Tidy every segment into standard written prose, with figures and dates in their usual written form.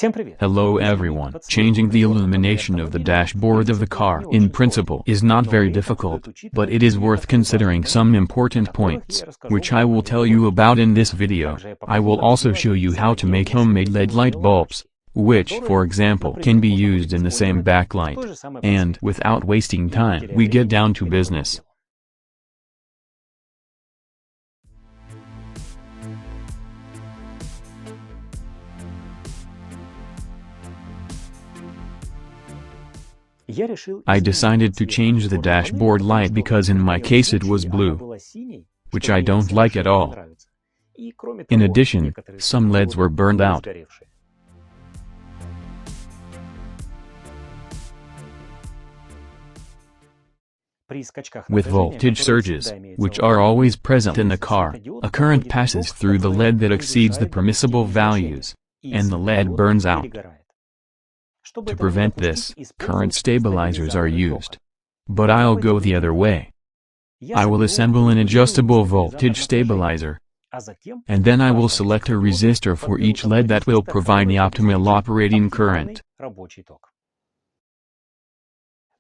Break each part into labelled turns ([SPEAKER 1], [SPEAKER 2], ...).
[SPEAKER 1] Hello everyone. Changing the illumination of the dashboard of the car in principle is not very difficult, but it is worth considering some important points, which I will tell you about in this video. I will also show you how to make homemade LED light bulbs, which for example can be used in the same backlight. And without wasting time, we get down to business. I decided to change the dashboard light because in my case it was blue, which I don't like at all. In addition, some LEDs were burned out. With voltage surges, which are always present in the car, a current passes through the LED that exceeds the permissible values, and the LED burns out. To prevent this, current stabilizers are used. But I'll go the other way. I will assemble an adjustable voltage stabilizer, and then I will select a resistor for each LED that will provide the optimal operating current.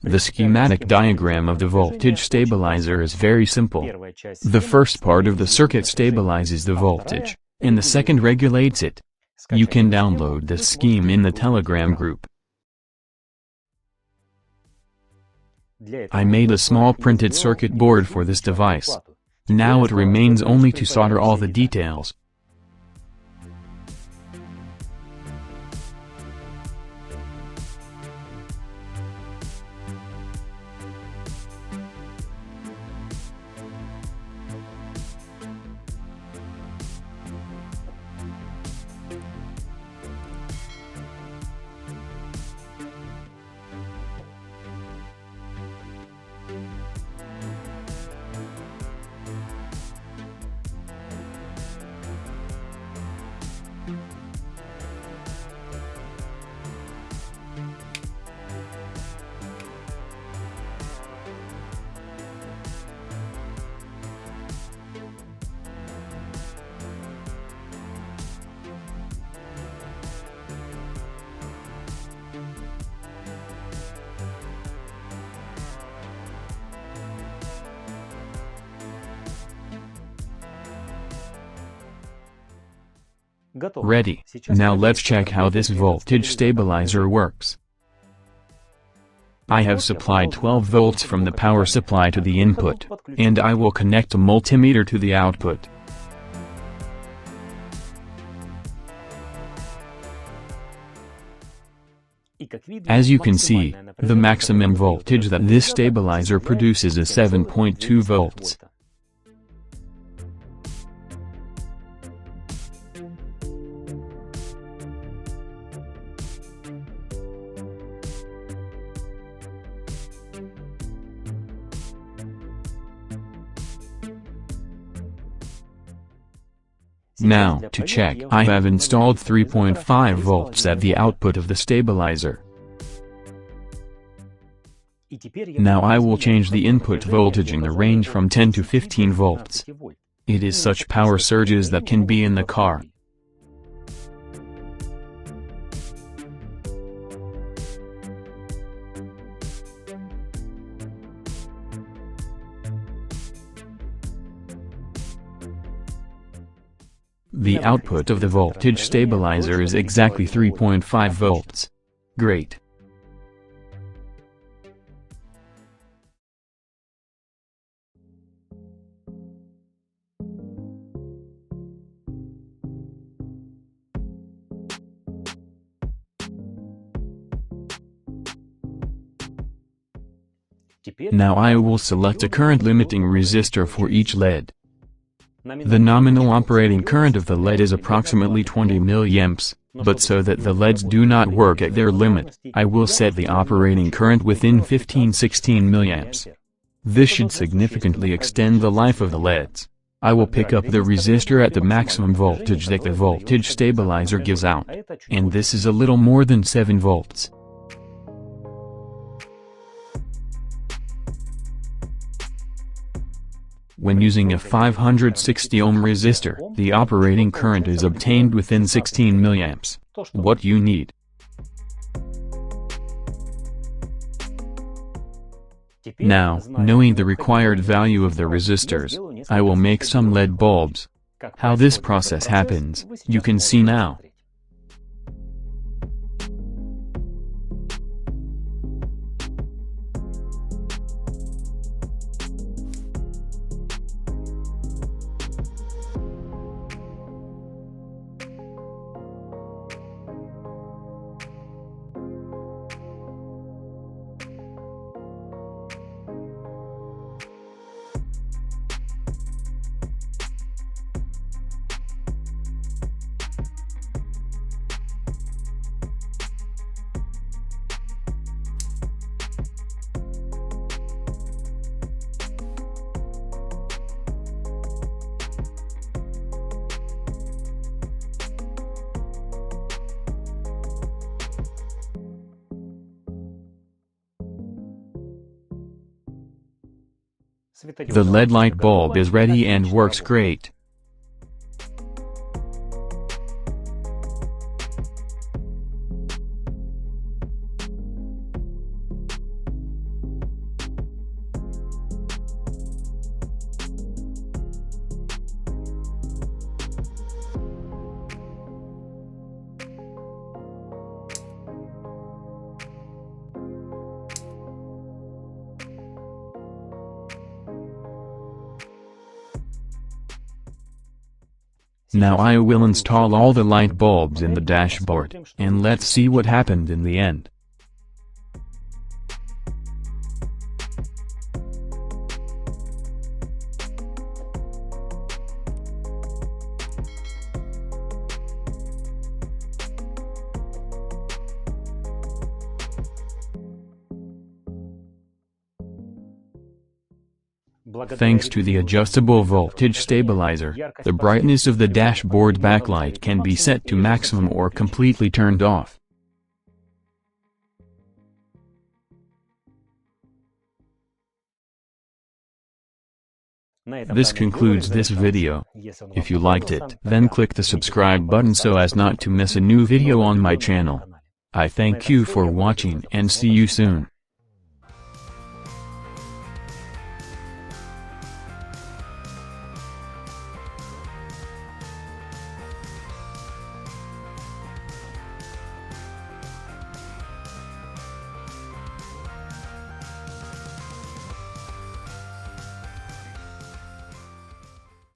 [SPEAKER 1] The schematic diagram of the voltage stabilizer is very simple. The first part of the circuit stabilizes the voltage, and the second regulates it. You can download this scheme in the Telegram group. I made a small printed circuit board for this device. Now it remains only to solder all the details. Ready. Now let's check how this voltage stabilizer works. I have supplied 12 volts from the power supply to the input, and I will connect a multimeter to the output. As you can see, the maximum voltage that this stabilizer produces is 7.2 volts. Now, to check, I have installed 3.5 volts at the output of the stabilizer. Now I will change the input voltage in the range from 10 to 15 volts. It is such power surges that can be in the car. The output of the voltage stabilizer is exactly 3.5 volts. Great. Now I will select a current limiting resistor for each LED. The nominal operating current of the LED is approximately 20 mA, but so that the LEDs do not work at their limit, I will set the operating current within 15-16 mA. This should significantly extend the life of the LEDs. I will pick up the resistor at the maximum voltage that the voltage stabilizer gives out, and this is a little more than 7 volts. When using a 560 ohm resistor, the operating current is obtained within 16 milliamps. What you need. Now, knowing the required value of the resistors, I will make some LED bulbs. How this process happens, you can see now. The LED light bulb is ready and works great. Now I will install all the light bulbs in the dashboard, and let's see what happened in the end. Thanks to the adjustable voltage stabilizer, the brightness of the dashboard backlight can be set to maximum or completely turned off. This concludes this video. If you liked it, then click the subscribe button so as not to miss a new video on my channel. I thank you for watching and see you soon.